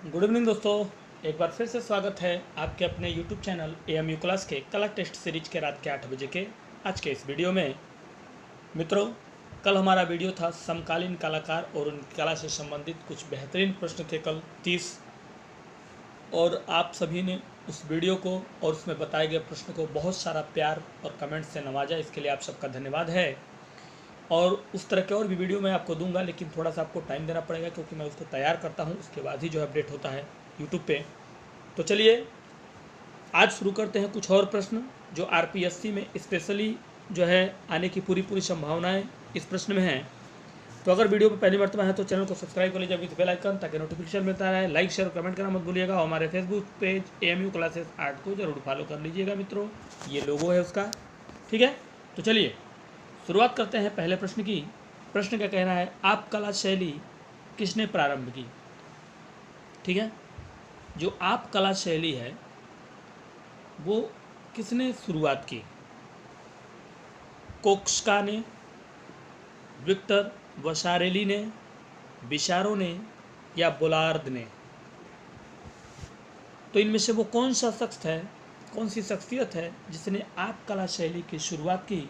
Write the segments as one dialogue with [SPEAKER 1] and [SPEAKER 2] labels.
[SPEAKER 1] Good evening दोस्तों, एक बार फिर से स्वागत है आपके अपने YouTube चैनल AMU क्लास के कला टेस्ट सीरीज के रात के 8 बजे के आज के इस वीडियो में। मित्रों, कल हमारा वीडियो था समकालीन कलाकार और उनकी कला से संबंधित कुछ बेहतरीन प्रश्न थे कल 30, और आप सभी ने उस वीडियो को और उसमें बताए गए प्रश्न को बहुत सारा प्यार और कमेंट से नवाजा। इसके लिए आप सबका धन्यवाद है। और उस तरह के और भी वीडियो मैं आपको दूंगा, लेकिन थोड़ा सा आपको टाइम देना पड़ेगा क्योंकि मैं उसको तैयार करता हूँ, उसके बाद ही जो अपडेट होता है यूट्यूब पे। तो चलिए आज शुरू करते हैं कुछ और प्रश्न जो आरपीएससी में स्पेशली जो है आने की पूरी संभावनाएं इस प्रश्न में हैं। तो अगर वीडियो पर पहली मरतबा है तो चैनल को सब्सक्राइब कर लीजिए विद बेल आइकन, ताकि नोटिफिकेशन मिलता रहे। लाइक शेयर कमेंट करना मत भूलिएगा, और हमारे फेसबुक पेज AMU क्लासेस 8 को जरूर फॉलो कर लीजिएगा मित्रों, ये लोगो है उसका। ठीक है, तो चलिए शुरुआत करते हैं पहले प्रश्न की। प्रश्न का कहना है, आप कला शैली किसने प्रारंभ की। ठीक है, जो आप कला शैली है वो किसने शुरुआत की। कोक्स्का ने, विक्टर वसारेली ने, बिशारो ने, या बोलार्द ने। तो इनमें से वो कौन सा शख्स है, कौन सी शख्सियत है जिसने आप कला शैली की शुरुआत की।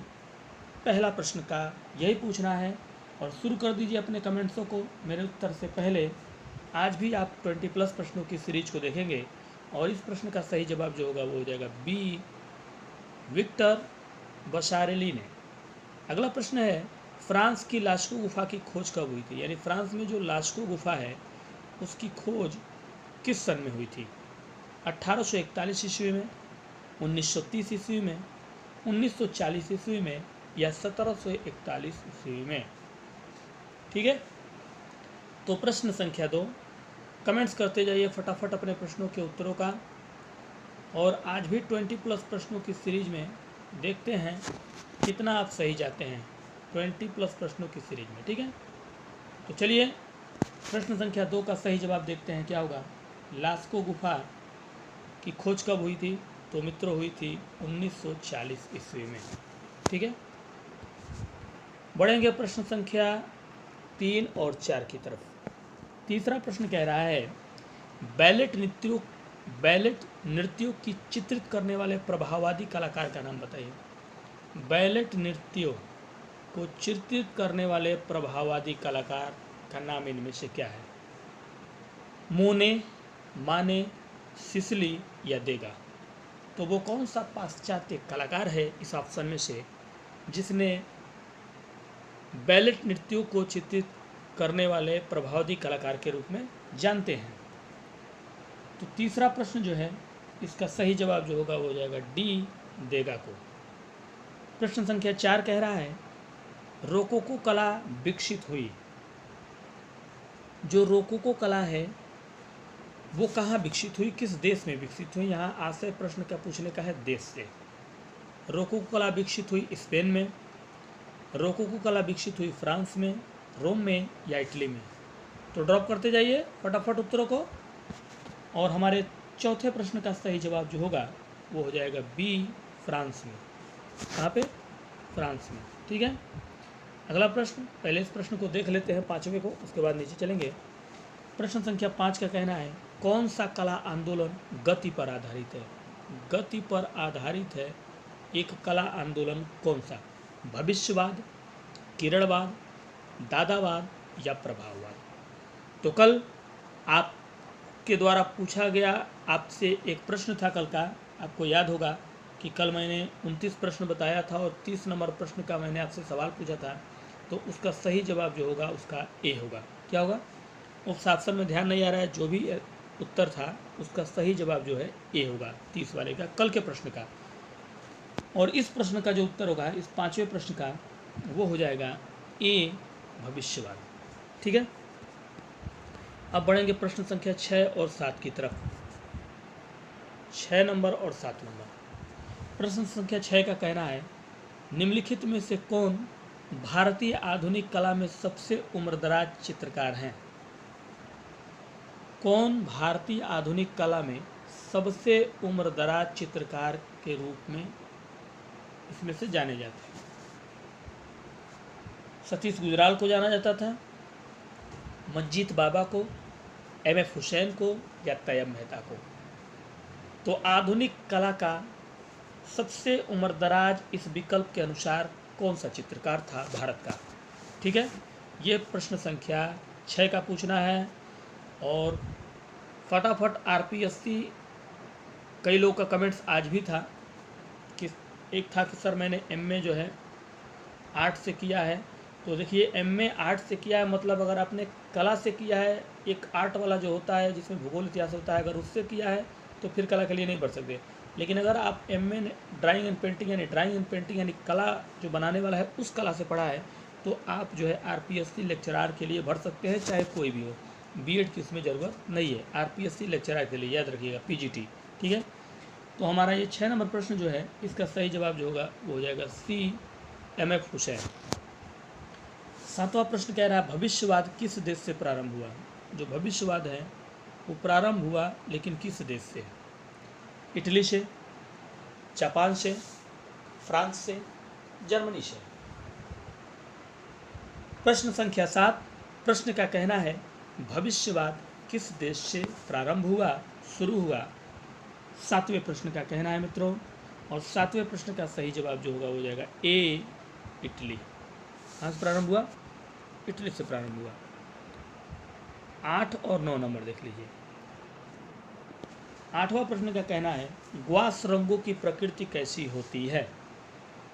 [SPEAKER 1] पहला प्रश्न का यही पूछना है, और शुरू कर दीजिए अपने कमेंट्सों को। मेरे उत्तर से पहले आज भी आप 20+ प्रश्नों की सीरीज को देखेंगे, और इस प्रश्न का सही जवाब जो होगा वो हो जाएगा बी, विक्टर वसारेली ने। अगला प्रश्न है, फ्रांस की लास्को गुफा की खोज कब हुई थी। यानी फ्रांस में जो लास्को गुफा है उसकी खोज किस सन में हुई थी। 1841 ईस्वी में, 1930 ईस्वी में, 1940 ईस्वी में, या 1741 ईस्वी में। ठीक है, तो प्रश्न संख्या 2, कमेंट्स करते जाइए फटाफट अपने प्रश्नों के उत्तरों का। और आज भी 20+ प्रश्नों की सीरीज में देखते हैं कितना आप सही जाते हैं 20+ प्रश्नों की सीरीज में। ठीक है, तो चलिए प्रश्न संख्या 2 का सही जवाब देखते हैं क्या होगा। लास्को गुफा की खोज कब हुई थी। तो मित्रों हुई थी 1940 ईस्वी में। ठीक है, बढ़ेंगे प्रश्न संख्या 3 और 4 की तरफ। तीसरा प्रश्न कह रहा है, बैलेट नृत्यों की चित्रित करने वाले प्रभाववादी कलाकार का नाम बताइए। बैलेट नृत्यों को चित्रित करने वाले प्रभाववादी कलाकार का नाम इनमें से क्या है। मोने, माने, सिसली या देगा। तो वो कौन सा पाश्चात्य कलाकार है इस ऑप्शन में से जिसने बैलेट नृत्यों को चित्रित करने वाले प्रभाववादी कलाकार के रूप में जानते हैं। तो तीसरा प्रश्न जो है इसका सही जवाब जो होगा वो हो जाएगा डी, देगा को। प्रश्न संख्या 4 कह रहा है, रोकोको कला विकसित हुई। जो रोकोको कला है वो कहाँ विकसित हुई, किस देश में विकसित हुई। यहाँ आशय प्रश्न का पूछने का है देश से। रोकोको कला विकसित हुई स्पेन में, रोकोको कला विकसित हुई फ्रांस में, रोम में, या इटली में। तो ड्रॉप करते जाइए फटाफट उत्तरों को। और हमारे चौथे प्रश्न का सही जवाब जो होगा वो हो जाएगा बी, फ्रांस में। कहाँ पे, फ्रांस में। ठीक है, अगला प्रश्न, पहले इस प्रश्न को देख लेते हैं पाँचवें को, उसके बाद नीचे चलेंगे। प्रश्न संख्या 5 का कहना है, कौन सा कला आंदोलन गति पर आधारित है। गति पर आधारित है एक कला आंदोलन कौन सा। भविष्यवाद, किरणवाद, दादावाद, या प्रभाववाद। तो कल आपके द्वारा पूछा गया आपसे एक प्रश्न था कल का, आपको याद होगा कि कल मैंने 29 प्रश्न बताया था और 30 नंबर प्रश्न का मैंने आपसे सवाल पूछा था। तो उसका सही जवाब जो होगा उसका ए होगा। क्या होगा, उस ऑप्शन में ध्यान नहीं आ रहा है, जो भी उत्तर था उसका सही जवाब जो है ए होगा 30 वाले का, कल के प्रश्न का। और इस प्रश्न का जो उत्तर होगा इस 5वें प्रश्न का वो हो जाएगा ए, भविष्यवाद। ठीक है, अब बढ़ेंगे प्रश्न संख्या 6 और 7 की तरफ। 6 नंबर और 7 नंबर। प्रश्न संख्या 6 का कहना है, निम्नलिखित में से कौन भारतीय आधुनिक कला में सबसे उम्रदराज चित्रकार हैं। कौन भारतीय आधुनिक कला में सबसे उम्रदराज चित्रकार के रूप में इसमें से जाने जाते हैं। सतीश गुजराल को जाना जाता था, मंजीत बाबा को, MF हुसैन को या तैयब मेहता को। तो आधुनिक कला का सबसे उम्रदराज इस विकल्प के अनुसार कौन सा चित्रकार था भारत का? ठीक है, ये प्रश्न संख्या 6 का पूछना है। और फटाफट RPSC, कई लोगों का कमेंट्स आज भी था कि एक था कि सर मैंने MA जो है आर्ट से किया है। तो देखिए MA आर्ट से किया है मतलब अगर आपने कला से किया है, एक आर्ट वाला जो होता है जिसमें भूगोल इतिहास होता है, अगर उससे किया है तो फिर कला के लिए नहीं बढ़ सकते। लेकिन अगर आप MA ड्राइंग एंड पेंटिंग यानी कला जो बनाने वाला है उस कला से पढ़ा है तो आप जो है RPSC लेक्चरार के लिए भर सकते हैं, चाहे कोई भी हो। BEड की उसमें ज़रूरत नहीं है, RPSC लेक्चरार के लिए याद रखिएगा, PGT। ठीक है, तो हमारा ये 6 नंबर प्रश्न जो है इसका सही जवाब जो होगा वो हो जाएगा C, MF हुसैन। 7वां प्रश्न कह रहा है भविष्यवाद किस देश से प्रारंभ हुआ? जो भविष्यवाद है वो प्रारंभ हुआ लेकिन किस देश से? इटली से, जापान से, फ्रांस से, जर्मनी से। प्रश्न संख्या 7, प्रश्न का कहना है भविष्यवाद किस देश से प्रारंभ हुआ, शुरू हुआ? 7वें प्रश्न का कहना है मित्रों। और 7वें प्रश्न का सही जवाब जो होगा वो हो जाएगा A, इटली। कहाँ से प्रारंभ हुआ? इटली से प्रारंभ हुआ। 8 और 9 नंबर देख लीजिए। 8वां प्रश्न का कहना है ग्वास रंगों की प्रकृति कैसी होती है?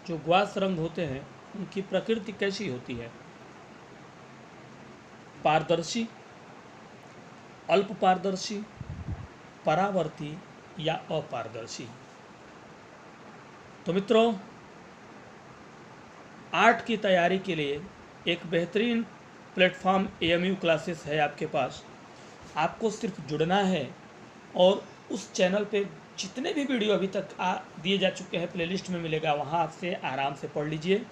[SPEAKER 1] जो ग्वास रंग होते हैं उनकी प्रकृति कैसी होती है? पारदर्शी, अल्प पारदर्शी, परावर्ती या अपारदर्शी? तो मित्रों, आर्ट की तैयारी के लिए एक बेहतरीन प्लेटफॉर्म AMU क्लासेस है आपके पास। आपको सिर्फ जुड़ना है और उस चैनल पे जितने भी वीडियो अभी तक दिए जा चुके हैं प्लेलिस्ट में मिलेगा, वहाँ से आराम से पढ़ लीजिए।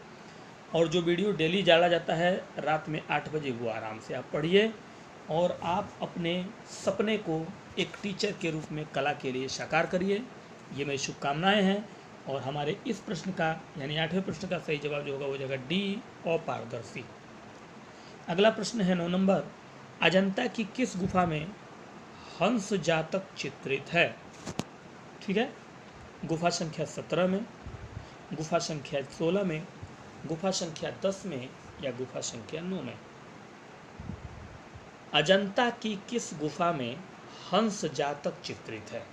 [SPEAKER 1] और जो वीडियो डेली डाला जाता है रात में 8 बजे, वो आराम से आप पढ़िए और आप अपने सपने को एक टीचर के रूप में कला के लिए साकार करिए। ये मेरी शुभकामनाएं हैं। और हमारे इस प्रश्न का यानी 8वें प्रश्न का सही जवाब जो होगा वो जाएगा D, अपारदर्शी। अगला प्रश्न है 9 नंबर, अजंता की किस गुफा में हंस जातक चित्रित है? ठीक है, गुफा संख्या 17 में, गुफा संख्या 16 में, गुफा संख्या 10 में या गुफा संख्या 9 में? अजंता की किस गुफा में हंस जातक चित्रित है?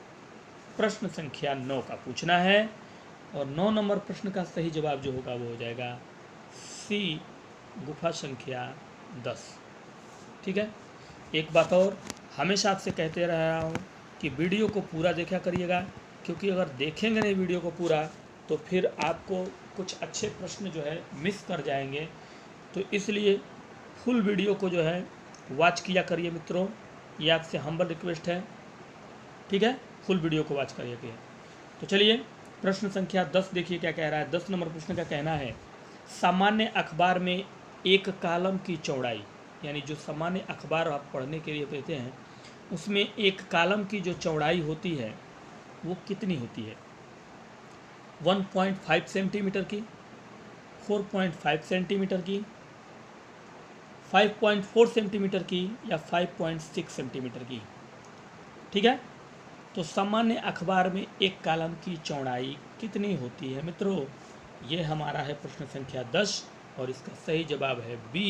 [SPEAKER 1] प्रश्न संख्या 9 का पूछना है। और 9 नंबर प्रश्न का सही जवाब जो होगा वो हो जाएगा C, गुफा संख्या 10। ठीक है, एक बात और हमेशा आपसे कहते रहा हूँ कि वीडियो को पूरा देखा करिएगा, क्योंकि अगर देखेंगे नहीं वीडियो को पूरा तो फिर आपको कुछ अच्छे प्रश्न जो है मिस कर जाएंगे। तो इसलिए फुल वीडियो को जो है वॉच किया करिए मित्रों, ये आपसे हम्बल रिक्वेस्ट है। ठीक है, फुल वीडियो को वॉच करिए। तो चलिए प्रश्न संख्या 10 देखिए क्या कह रहा है। 10 नंबर प्रश्न का कहना है सामान्य अखबार में एक कॉलम की चौड़ाई, यानी जो सामान्य अखबार आप पढ़ने के लिए देते हैं उसमें एक कॉलम की जो चौड़ाई होती है वो कितनी होती है? 1.5 सेंटीमीटर की, 4.5 सेंटीमीटर की, 5.4 सेंटीमीटर की या 5.6 सेंटीमीटर की? ठीक है, तो सामान्य अखबार में एक कॉलम की चौड़ाई कितनी होती है मित्रों? ये हमारा है प्रश्न संख्या 10 और इसका सही जवाब है B,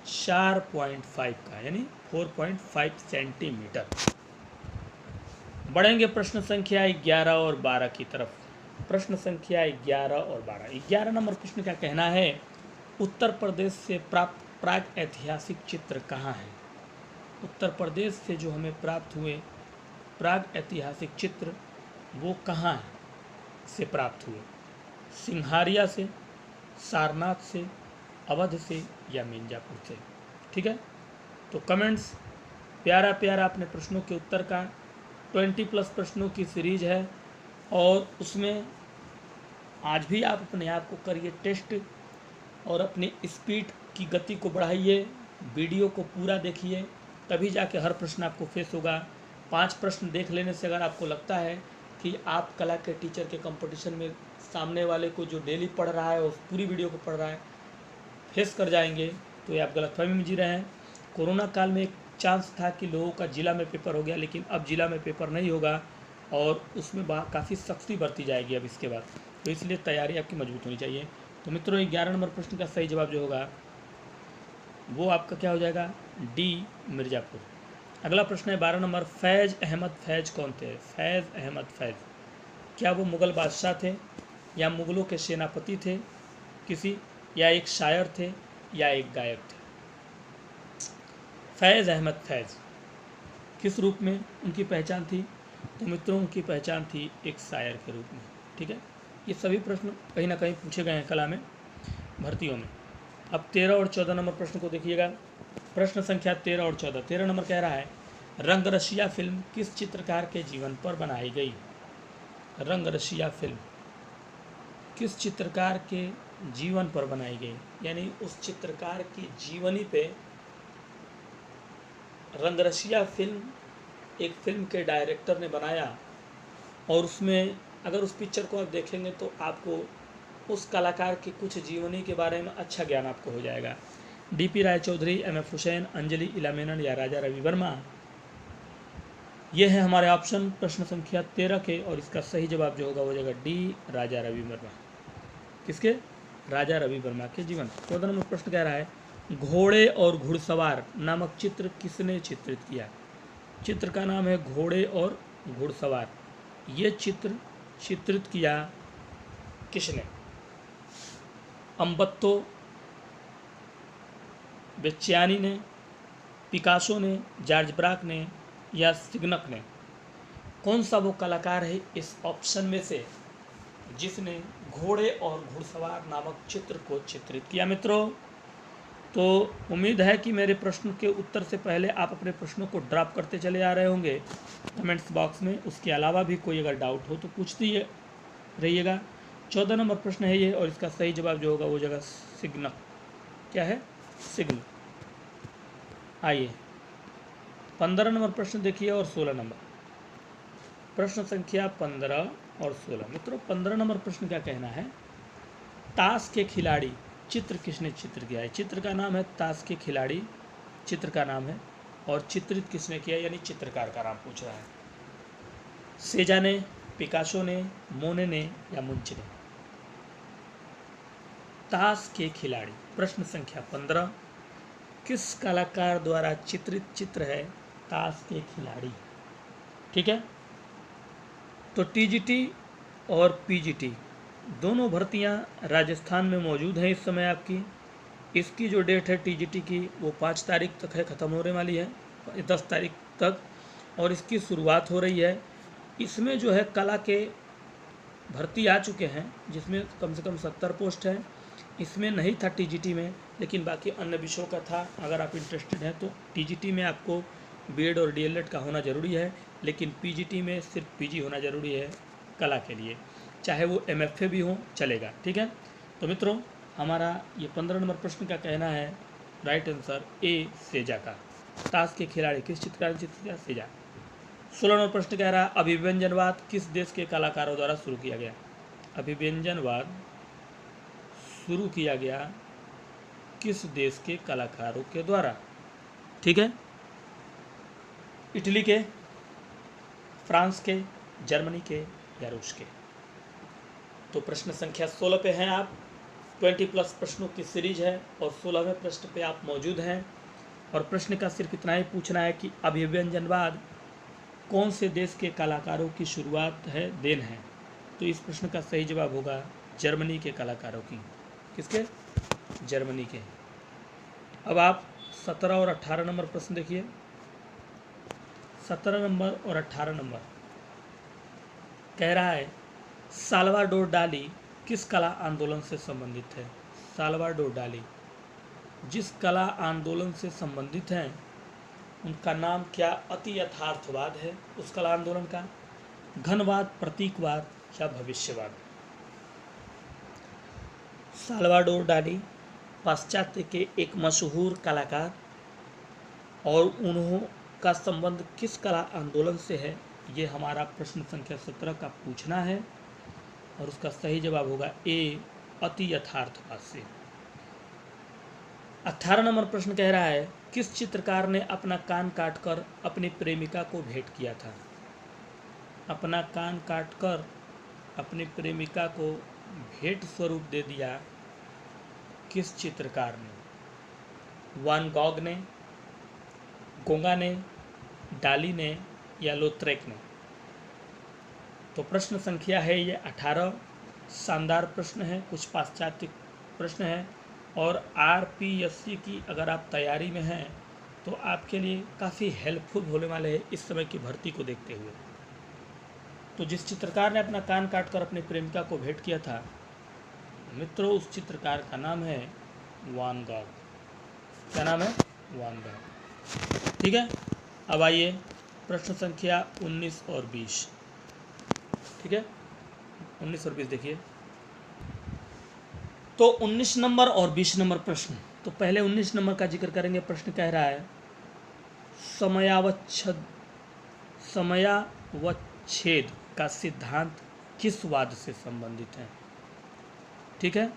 [SPEAKER 1] 4.5 का, यानी 4.5 सेंटीमीटर। बढ़ेंगे प्रश्न संख्या 11 और 12 की तरफ। प्रश्न संख्या 11 और 12। 11 नंबर प्रश्न का कहना है उत्तर प्रदेश से प्राप्त प्राग ऐतिहासिक चित्र कहाँ हैं? उत्तर प्रदेश से जो हमें प्राप्त हुए प्राग ऐतिहासिक चित्र वो कहाँ से प्राप्त हुए? सिंघारिया से, सारनाथ से, अवध से या मिर्जापुर से? ठीक है, तो कमेंट्स प्यारा प्यारा अपने प्रश्नों के उत्तर का 20+ प्रश्नों की सीरीज है और उसमें आज भी आप अपने आप को करिए टेस्ट और अपनी स्पीड की गति को बढ़ाइए, वीडियो को पूरा देखिए, तभी जाके हर प्रश्न आपको फेस होगा। 5 प्रश्न देख लेने से अगर आपको लगता है कि आप कला के टीचर के कंपटीशन में सामने वाले को जो डेली पढ़ रहा है और पूरी वीडियो को पढ़ रहा है फेस कर जाएंगे, तो ये आप गलतफहमी में जी रहे हैं। कोरोना काल में एक चांस था कि लोगों का जिला में पेपर हो गया, लेकिन अब जिला में पेपर नहीं होगा और उसमें काफ़ी सख्ती बरती जाएगी अब इसके बाद। तो इसलिए तैयारी आपकी मजबूत होनी चाहिए। तो मित्रों 11 नंबर प्रश्न का सही जवाब जो होगा वो आपका क्या हो जाएगा, डी मिर्ज़ापुर। अगला प्रश्न है 12 नंबर, फैज़ अहमद फैज़ कौन थे? फैज़ अहमद फैज़, क्या वो मुग़ल बादशाह थे, या मुग़लों के सेनापति थे किसी, या एक शायर थे, या एक गायक थे? फैज़ अहमद फैज़ किस रूप में उनकी पहचान थी? तो मित्रों उनकी पहचान थी एक शायर के रूप में। ठीक है, ये सभी प्रश्न कहीं ना कहीं पूछे गए हैं कला में, भर्तियों में। अब 13 और 14 नंबर प्रश्न को देखिएगा। प्रश्न संख्या 13 और 14। 13 नंबर कह रहा है, रंगरसिया फिल्म किस चित्रकार के जीवन पर बनाई गई? रंगरसिया फिल्म किस चित्रकार के जीवन पर बनाई गई, यानी उस चित्रकार की जीवनी पे रंगरसिया फिल्म एक फिल्म के डायरेक्टर ने बनाया, और उसमें अगर उस पिक्चर को आप देखेंगे तो आपको उस कलाकार की कुछ जीवनी के बारे में अच्छा ज्ञान आपको हो जाएगा। डीपी राय चौधरी, एमएफ हुसैन, अंजलि इला मेनन, या राजा रवि वर्मा? ये है हमारे ऑप्शन प्रश्न संख्या 13 के, और इसका सही जवाब जो होगा वो जाएगा डी राजा रवि वर्मा। किसके? राजा रवि वर्मा के जीवन। 14 नंबर प्रश्न कह रहा है, घोड़े और घुड़सवार नामक चित्र किसने चित्रित किया? चित्र का नाम है घोड़े और घुड़सवार। ये चित्र चित्रित किया किसने? अम्बत्तो बेच्चियानी ने, पिकासो ने, जॉर्ज ब्राक ने, या सिग्नक ने? कौन सा वो कलाकार है इस ऑप्शन में से जिसने घोड़े और घुड़सवार नामक चित्र को चित्रित किया? मित्रों तो उम्मीद है कि मेरे प्रश्न के उत्तर से पहले आप अपने प्रश्नों को ड्रॉप करते चले आ रहे होंगे कमेंट्स बॉक्स में। उसके अलावा भी कोई अगर डाउट हो तो पूछते रहिएगा। 14 नंबर प्रश्न है ये, और इसका सही जवाब जो होगा वो जगह सिग्नक। क्या है? सिग्नल। आइए 15 नंबर प्रश्न देखिए, और 16 नंबर प्रश्न संख्या 15 और 16। मित्रों 15 नंबर प्रश्न क्या कहना है, ताश के खिलाड़ी चित्र किसने चित्र किया है? चित्र का नाम है ताश के खिलाड़ी, चित्र का नाम है, और चित्रित किसने किया, यानी चित्रकार का नाम पूछ रहा है। सेजा ने, पिकासो ने, मोने ने, या मुंच ने? ताश के खिलाड़ी प्रश्न संख्या 15, किस कलाकार द्वारा चित्रित चित्र है ताश के खिलाड़ी? ठीक है, तो टीजीटी और पीजीटी दोनों भर्तियां राजस्थान में मौजूद हैं इस समय आपकी। इसकी जो डेट है टीजीटी की वो 5 तारीख तक है, ख़त्म होने वाली है 10 तारीख तक, और इसकी शुरुआत हो रही है। इसमें जो है कला के भर्ती आ चुके हैं, जिसमें कम से कम 70 पोस्ट हैं। इसमें नहीं था टीजीटी में, लेकिन बाकी अन्य विषयों का था। अगर आप इंटरेस्टेड हैं तो टीजीटी में आपको बीएड और डीएलएड का होना ज़रूरी है, लेकिन पीजीटी में सिर्फ पीजी होना ज़रूरी है कला के लिए, चाहे वो एमएफए भी हो चलेगा। ठीक है, तो मित्रों हमारा ये 15 नंबर प्रश्न का कहना है राइट आंसर ए सेजा का। ताश के खिलाड़ी किस चित्रकार ने चित्र किया? सेजा। 16 नंबर प्रश्न कह रहा है, अभिव्यंजनवाद किस देश के कलाकारों द्वारा शुरू किया गया? अभिव्यंजनवाद शुरू किया गया किस देश के कलाकारों के द्वारा? ठीक है, इटली के, फ्रांस के, जर्मनी के, या रूस के? तो प्रश्न संख्या 16 पे हैं आप। 20+ प्रश्नों की सीरीज है, और 16वें प्रश्न पे आप मौजूद हैं। और प्रश्न का सिर्फ इतना ही पूछना है कि अभिव्यंजनवाद कौन से देश के कलाकारों की शुरुआत है, देन है? तो इस प्रश्न का सही जवाब होगा जर्मनी के कलाकारों की। किसके? जर्मनी के। अब आप 17 और 18 नंबर प्रश्न देखिए। 17 नंबर और 18 नंबर कह रहा है, साल्वाडोर डाली किस कला आंदोलन से संबंधित है? साल्वाडोर डाली जिस कला आंदोलन से संबंधित हैं उनका नाम क्या अति यथार्थवाद है उस कला आंदोलन का? घनवाद, प्रतीकवाद, या भविष्यवाद? साल्वाडोर डाली पाश्चात्य के एक मशहूर कलाकार, और उन्हों का संबंध किस कला आंदोलन से है, ये हमारा प्रश्न संख्या 17 का पूछना है, और उसका सही जवाब होगा ए अति यथार्थवाद से। 18 नंबर प्रश्न कह रहा है, किस चित्रकार ने अपना कान काटकर अपनी प्रेमिका को भेंट किया था? अपना कान काटकर अपनी प्रेमिका को भेंट स्वरूप दे दिया किस चित्रकार ने? वान गॉग ने, गोगा ने, डाली ने या लोत्रेक ने? तो प्रश्न संख्या है ये 18। शानदार प्रश्न है, कुछ पाश्चात्य प्रश्न है और आरपीएससी की अगर आप तैयारी में हैं तो आपके लिए काफ़ी हेल्पफुल होने वाले हैं इस समय की भर्ती को देखते हुए। तो जिस चित्रकार ने अपना कान काटकर अपनी प्रेमिका को भेंट किया था मित्रों, उस चित्रकार का नाम है वान गॉग। क्या नाम है? वान गॉग। ठीक है, अब आइए प्रश्न संख्या 19 और 20। ठीक है, 19 और 20 देखिए। तो 19 नंबर और 20 नंबर प्रश्न। तो पहले 19 नंबर का जिक्र करेंगे। प्रश्न कह रहा है समयावच्छेद का सिद्धांत किस वाद से संबंधित है? ठीक है,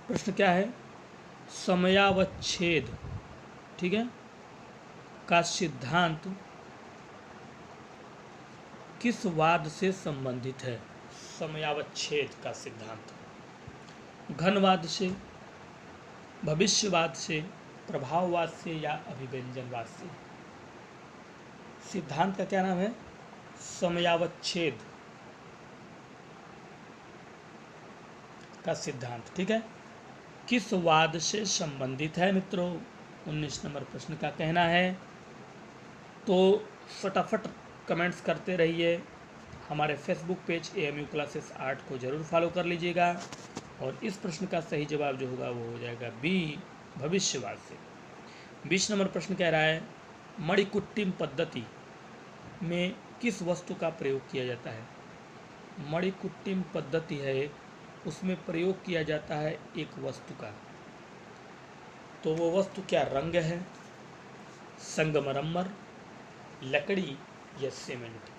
[SPEAKER 1] प्रश्न क्या है? समयावच्छेद, ठीक है, का सिद्धांत किस वाद से संबंधित है? समयावच्छेद का सिद्धांत घनवाद से, भविष्यवाद से, प्रभाववाद से या अभिव्यंजनवाद से? सिद्धांत का क्या नाम है? समयावच्छेद का सिद्धांत। ठीक है, किस वाद से संबंधित है मित्रों? 19 नंबर प्रश्न का कहना है। तो फटाफट कमेंट्स करते रहिए। हमारे फेसबुक पेज AMU क्लासेस 8 को ज़रूर फॉलो कर लीजिएगा। और इस प्रश्न का सही जवाब जो होगा वो हो जाएगा बी, भविष्यवाद से। 20 नंबर प्रश्न कह रहा है मणिकुट्टिम पद्धति में किस वस्तु का प्रयोग किया जाता है? मणिकुट्टिम पद्धति है, उसमें प्रयोग किया जाता है एक वस्तु का। तो वो वस्तु क्या? रंग है, संगमरमर, लकड़ी या सीमेंट?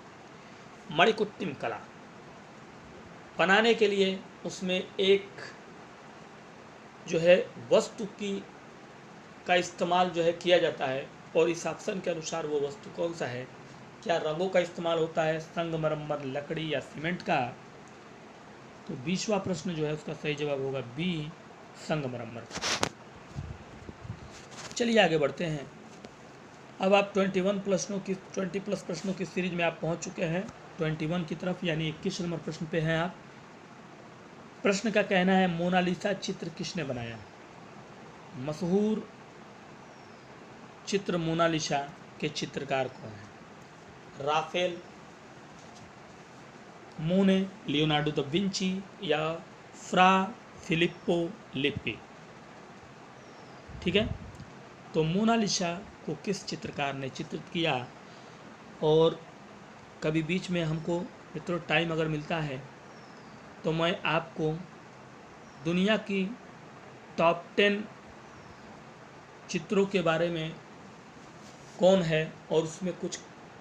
[SPEAKER 1] मणिकुट्टिम कला बनाने के लिए उसमें एक जो है वस्तु का इस्तेमाल जो है किया जाता है और इस ऑप्शन के अनुसार वो वस्तु कौन सा है? क्या रंगों का इस्तेमाल होता है, संगमरमर, लकड़ी या सीमेंट का? तो 20वां प्रश्न जो है उसका सही जवाब होगा बी, संगमरमर। चलिए आगे बढ़ते हैं। अब आप 20 प्लस प्रश्नों की सीरीज में आप पहुंच चुके हैं 21 की तरफ, यानी 21 नंबर प्रश्न पे हैं आप। प्रश्न का कहना है मोनालिसा चित्र किसने बनाया? मशहूर चित्र मोनालिसा के चित्रकार कौन है? राफेल, मोने, लियोनार्डो दा विंची या फ्रा फिलिप्पो लिप्पी? ठीक है, तो मोनालिसा को किस चित्रकार ने चित्रित किया? और कभी बीच में हमको मित्रों टाइम अगर मिलता है तो मैं आपको दुनिया की टॉप 10 चित्रों के बारे में कौन है और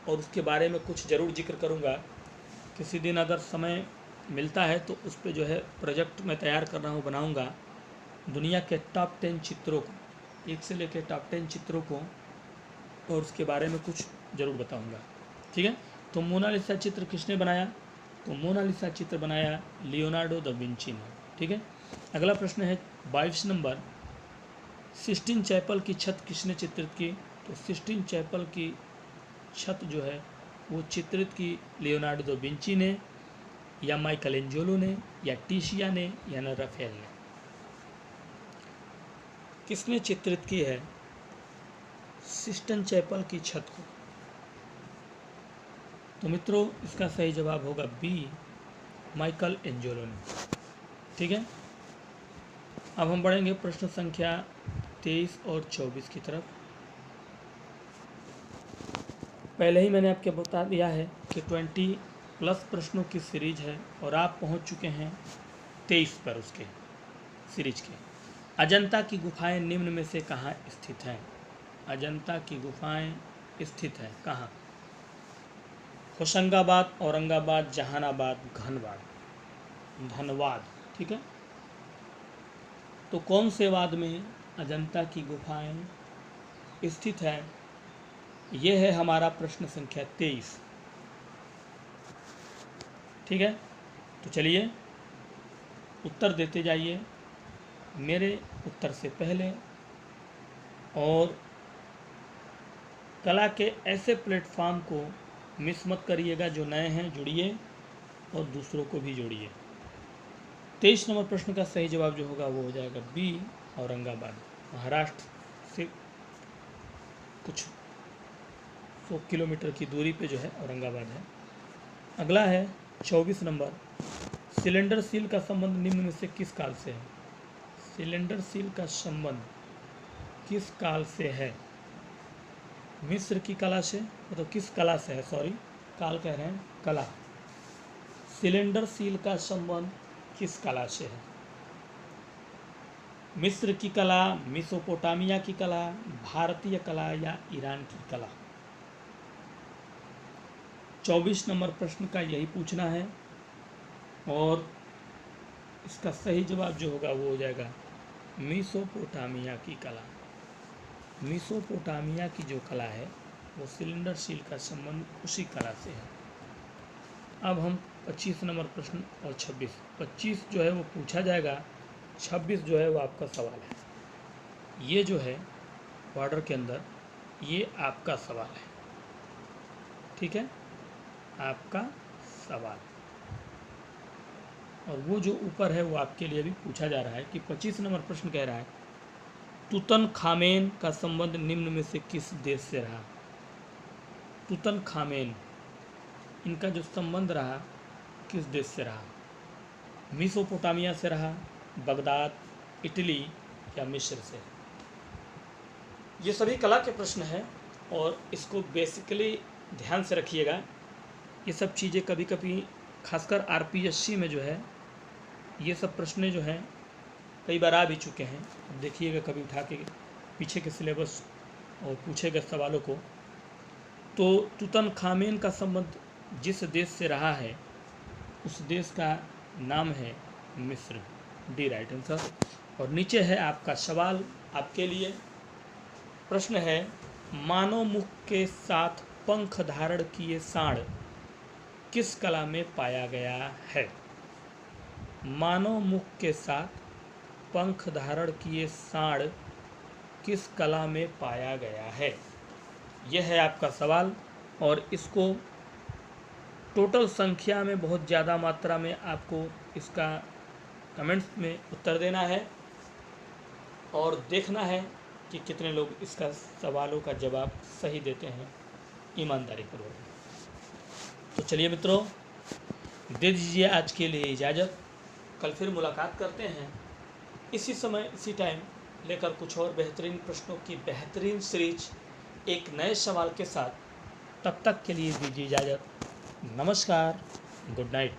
[SPEAKER 1] उसके बारे में कुछ ज़रूर जिक्र करूँगा। किसी दिन अगर समय मिलता है तो उस पर जो है प्रोजेक्ट मैं तैयार कर रहा हूँ, बनाऊँगा दुनिया के टॉप 10 चित्रों को, 1 से लेकर टॉप 10 चित्रों को, और उसके बारे में कुछ ज़रूर बताऊँगा। ठीक है, तो मोनालिसा चित्र किसने बनाया? तो मोनालिसा चित्र बनाया लियोनार्डो दा विंची ने। ठीक है, अगला प्रश्न है 22 नंबर, सिस्टीन चैपल की छत किसने चित्रित की? तो सिस्टीन चैपल की छत जो है वो चित्रित की लियोनार्डो दा विंची ने या माइकल एंजेलो ने या टीशिया ने या न राफेल ने? किसने चित्रित की है सिस्टीन चैपल की छत को? तो मित्रों इसका सही जवाब होगा बी, माइकल एंजेलो ने। ठीक है, अब हम बढ़ेंगे प्रश्न संख्या 23 और 24 की तरफ। पहले ही मैंने आपको बता दिया है कि 20 प्लस प्रश्नों की सीरीज है और आप पहुंच चुके हैं 23 पर उसके सीरीज के। अजंता की गुफाएं निम्न में से कहाँ स्थित हैं? अजंता की गुफाएं स्थित हैं कहाँ? होशंगाबाद, औरंगाबाद, जहानाबाद, धनबाद। ठीक है, तो कौन से वाद में अजंता की गुफाएं स्थित है। ये है हमारा प्रश्न संख्या 23। ठीक है, तो चलिए उत्तर देते जाइए मेरे उत्तर से पहले, और कला के ऐसे प्लेटफॉर्म को मिस मत करिएगा। जो नए हैं जुड़िए और दूसरों को भी जोड़िए। 23 नंबर प्रश्न का सही जवाब जो होगा वो हो जाएगा बी, औरंगाबाद। महाराष्ट्र से कुछ 100 किलोमीटर की दूरी पे जो है औरंगाबाद है। अगला है 24 नंबर, सिलेंडर सील का संबंध निम्न में से किस काल से है? सिलेंडर सील का संबंध किस काल से है? मिस्र की कला से, मतलब किस कला से है, सॉरी काल कह रहे हैं, कला। सिलेंडर सील का संबंध किस कला से है? मिस्र की कला, मेसोपोटामिया की कला, भारतीय कला या ईरान की कला? 24 नंबर प्रश्न का यही पूछना है, और इसका सही जवाब जो होगा वो हो जाएगा मेसोपोटामिया की कला। मेसोपोटामिया की जो कला है वो सिलेंडर सील का संबंध उसी कला से है। अब हम 25 नंबर प्रश्न और 25 जो है वो पूछा जाएगा, 26 जो है वो आपका सवाल है। ये जो है बॉर्डर के अंदर ये आपका सवाल है। ठीक है, आपका सवाल, और वो जो ऊपर है वो आपके लिए भी पूछा जा रहा है कि 25 नंबर प्रश्न कह रहा है तुतनखामेन का संबंध निम्न में से किस देश से रहा? तुतनखामेन, इनका जो संबंध रहा किस देश से रहा? मेसोपोटामिया से रहा, बगदाद, इटली या मिस्र से? ये सभी कला के प्रश्न हैं, और इसको बेसिकली ध्यान से रखिएगा। ये सब चीज़ें कभी कभी खासकर आरपीएससी में जो है ये सब प्रश्न जो हैं कई बार आ भी चुके हैं। अब देखिएगा कभी उठा के पीछे के सिलेबस और पूछेगा सवालों को। तो तुतनखामेन का संबंध जिस देश से रहा है उस देश का नाम है मिस्र। D right answer. और नीचे है आपका सवाल आपके लिए। प्रश्न है मानव मुख के साथ पंख धारण किए सांड किस कला में पाया गया है? मानव मुख के साथ पंख धारण किए सांड किस कला में पाया गया है? यह है आपका सवाल, और इसको टोटल संख्या में बहुत ज़्यादा मात्रा में आपको इसका कमेंट्स में उत्तर देना है, और देखना है कि कितने लोग इसका सवालों का जवाब सही देते हैं ईमानदारी पूर्वक। तो चलिए मित्रों, दे दीजिए आज के लिए इजाज़त। कल फिर मुलाकात करते हैं इसी समय इसी टाइम, लेकर कुछ और बेहतरीन प्रश्नों की बेहतरीन सीरीज एक नए सवाल के साथ। तब तक के लिए दीजिए इजाज़त। नमस्कार, गुड नाइट।